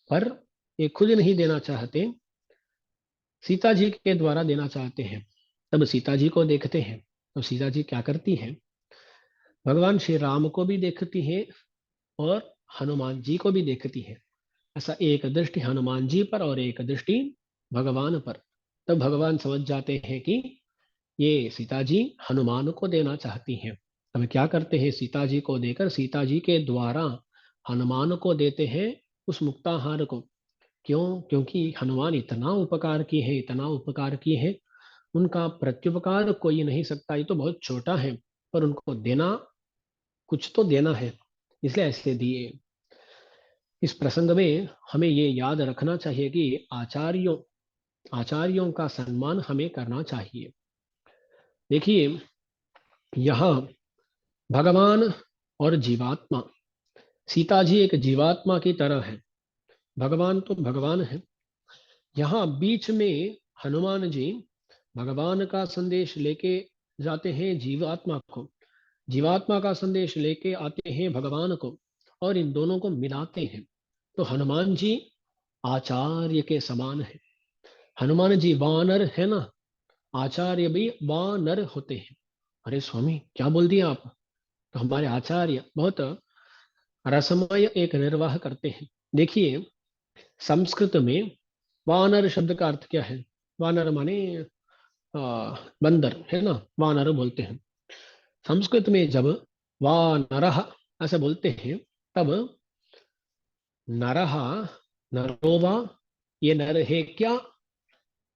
पर ये खुद नहीं देना चाहते, सीता जी के द्वारा देना चाहते हैं। तब सीता जी को देखते हैं, तो सीता जी क्या करती है, भगवान श्री राम को भी देखती है और हनुमान जी को भी देखती है। ऐसा एक दृष्टि हनुमान जी पर और एक दृष्टि भगवान पर। तब भगवान समझ जाते हैं कि ये सीता जी हनुमान को देना चाहती हैं। अब क्या करते हैं, सीता जी को देकर सीता जी के द्वारा हनुमान को देते हैं उस मुक्ताहार को। क्यों? क्योंकि हनुमान इतना उपकार किए हैं, इतना उपकार किए हैं, उनका प्रत्युपकार कोई नहीं सकता। ये तो बहुत छोटा है, पर उनको देना, कुछ तो देना है, इसलिए ऐसे दिए। इस प्रसंग में हमें ये याद रखना चाहिए कि आचार्यों आचार्यों का सम्मान हमें करना चाहिए। देखिए, यहाँ भगवान और जीवात्मा, सीता जी एक जीवात्मा की तरह है, भगवान तो भगवान है। यहाँ बीच में हनुमान जी भगवान का संदेश लेके जाते हैं जीवात्मा को, जीवात्मा का संदेश लेके आते हैं भगवान को, और इन दोनों को मिलाते हैं। तो हनुमान जी आचार्य के समान है। हनुमान जी वानर है ना, आचार्य भी वानर होते हैं। अरे स्वामी क्या बोल दिया आप, तो हमारे आचार्य बहुत रसमय एक निर्वाह करते हैं। देखिए, संस्कृत में वानर शब्द का अर्थ क्या है, वानर माने बंदर है ना, वानर बोलते हैं। संस्कृत में जब वानरः ऐसा बोलते हैं, तब नरः, नरोवा, ये नर है क्या,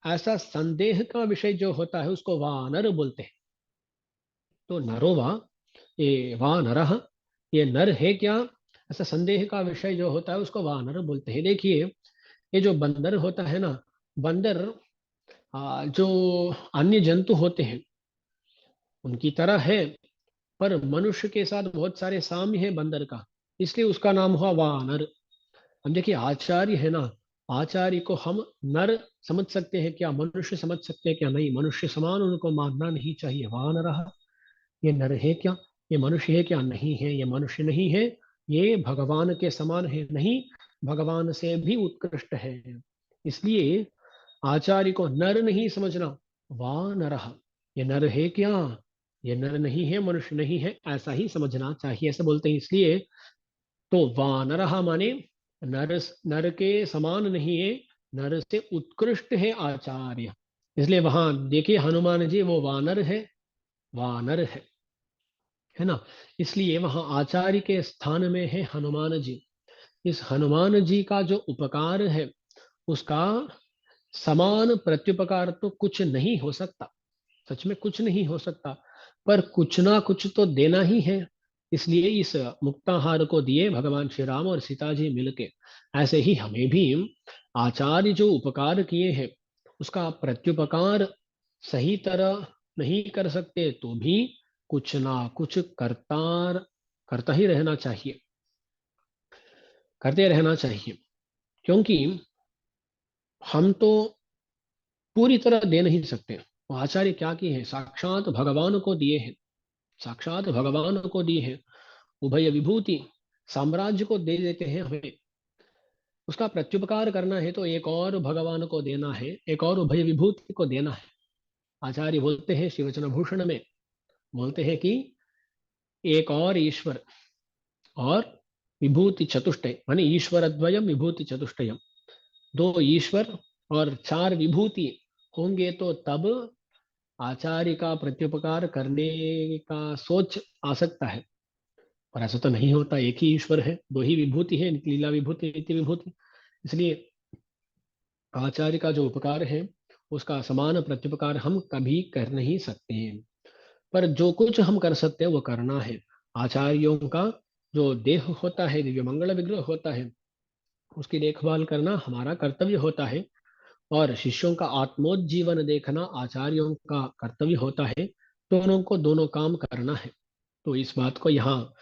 ऐसा संदेह का विषय जो होता है उसको वानर बोलते हैं। तो नरोवा, ये वानरः, ये नर है क्या, ऐसा संदेह का विषय जो होता है उसको वानर बोलते हैं। देखिए, ये जो बंदर होता है ना, बंदर जो अन्य जंतु होते हैं उनकी तरह है, पर मनुष्य के साथ बहुत सारे साम्य है बंदर का, इसलिए उसका नाम हुआ वानर। हम देखिए, आचार्य है ना, आचार्य को हम नर समझ सकते हैं क्या, मनुष्य समझ सकते हैं क्या, नहीं, मनुष्य समान उनको मानना नहीं चाहिए। वानर, ये नर है क्या, ये मनुष्य है क्या, नहीं है, ये मनुष्य नहीं है, ये भगवान के समान है, नहीं, भगवान से भी उत्कृष्ट है। इसलिए आचार्य को नर नहीं समझना, वानर, ये नर है क्या, ये नर नहीं है, मनुष्य नहीं है, ऐसा ही समझना चाहिए, ऐसा बोलते हैं। इसलिए तो वानर माने नर, नर के समान नहीं है, नर से उत्कृष्ट है आचार्य। इसलिए वहां देखिए हनुमान जी वो वानर है, वानर है ना, इसलिए वहां आचार्य के स्थान में है हनुमान जी। इस हनुमान जी का जो उपकार है, उसका समान प्रत्युपकार तो कुछ नहीं हो सकता, सच में कुछ नहीं हो सकता, पर कुछ ना कुछ तो देना ही है। इसलिए इस मुक्ताहार को दिए भगवान श्री राम और सीता जी मिलके। ऐसे ही हमें भी आचार्य जो उपकार किए हैं उसका प्रत्युपकार सही तरह नहीं कर सकते तो भी कुछ ना कुछ करता ही रहना चाहिए, करते रहना चाहिए। क्योंकि हम तो पूरी तरह दे नहीं सकते। वो आचार्य क्या किए हैं, साक्षात भगवान को दिए हैं, साक्षात भगवान को दिए हैं, उभय विभूति साम्राज्य को दे देते हैं हमें। उसका प्रत्युपकार करना है तो एक और भगवान को देना है, एक और उभय विभूति को देना है। आचार्य बोलते हैं शिवचन भूषण में, बोलते हैं कि एक और ईश्वर और विभूति चतुष्टय, माने ईश्वर द्वयम विभूति चतुष्टयम, दो ईश्वर और चार विभूति होंगे तो तब आचार्य का प्रत्युपकार करने का सोच आ सकता है। और ऐसा तो नहीं होता, एक ही ईश्वर है, दो ही विभूति है, लीला विभूति नित्य विभूति। इसलिए आचार्य का जो उपकार है उसका समान प्रत्युपकार हम कभी कर नहीं सकते हैं। पर जो कुछ हम कर सकते हैं वो करना है। आचार्यों का जो देह होता है, दिव्य मंगल विग्रह होता है, उसकी देखभाल करना हमारा कर्तव्य होता है। और शिष्यों का आत्मोज्जीवन देखना आचार्यों का कर्तव्य होता है। दोनों को दोनों काम करना है। तो इस बात को यहाँ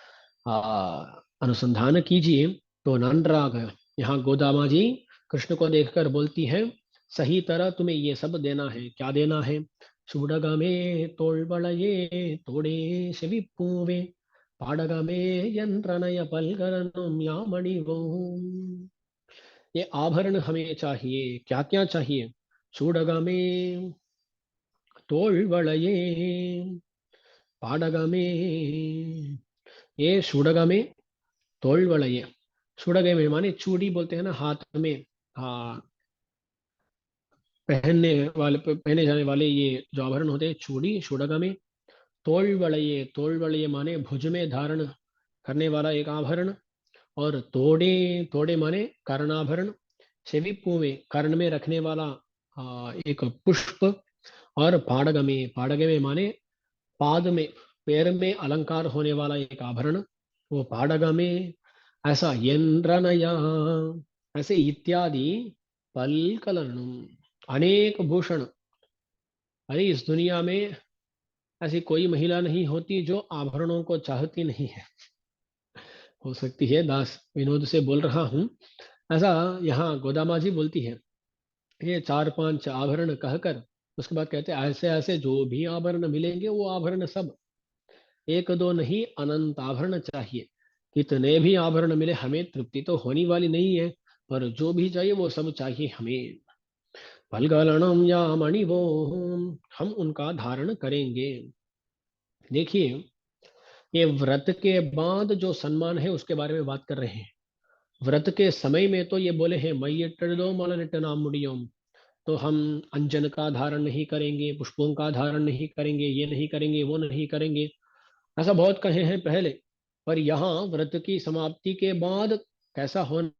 अनुसंधान कीजिए। तो नंदराग यहाँ गोदामा जी कृष्ण को देखकर बोलती है, सही तरह तुम्हें ये सब देना है। क्या देना है? चूडगमे तोಳ್ಬಳಯೇ तोड़े सेविपूवे पाडगमे यंत्रनय पलगरनुम यामणिवो। ये आभरण हमें चाहिए। क्या क्या चाहिए? चूडगमे तोಳ್ಬಳಯೇ पाडगमे, ये चूडगमे तोಳ್ಬಳಯೇ। चूड़गे में माने चूड़ी बोलते हैं ना, हाथ में पहने जाने वाले ये जो आभरण होते हैं, चूड़ी चूड़गा में। तोಳ್ಬಳಯೇ माने भुज में धारण करने वाला एक आभरण। और तोड़े, तोड़े माने कर्णाभरण। सेविपू में कर्ण में रखने वाला एक पुष्प। और पाडगमे, पाडगे में माने पाद में, पैर में अलंकार होने वाला एक आभरण, वो पाडगमे। ऐसा यंत्रनया, ऐसे इत्यादि पलकलनम, अनेक भूषण। अरे इस दुनिया में ऐसी कोई महिला नहीं होती जो आभरणों को चाहती नहीं है। हो सकती है दास विनोद से बोल रहा हूँ, ऐसा यहाँ गोदामा जी बोलती है। ये चार पांच आभरण कहकर उसके बाद कहते हैं, ऐसे ऐसे जो भी आभरण मिलेंगे वो आभरण सब, एक दो नहीं अनंत आभरण चाहिए। कितने भी आभरण मिले हमें तृप्ति तो होने वाली नहीं है, पर जो भी चाहिए वो सब चाहिए हमें। फलगणम या मणिवो, हम उनका धारण करेंगे। देखिए, ये व्रत के बाद जो सम्मान है उसके बारे में बात कर रहे हैं। व्रत के समय में तो ये बोले हैं मय्यटो मलनिट नाम मुड़ियोम, तो हम अंजन का धारण नहीं करेंगे, पुष्पों का धारण नहीं करेंगे, ये नहीं करेंगे, वो नहीं करेंगे, ऐसा बहुत कहे हैं पहले। पर यहाँ व्रत की समाप्ति के बाद कैसा होना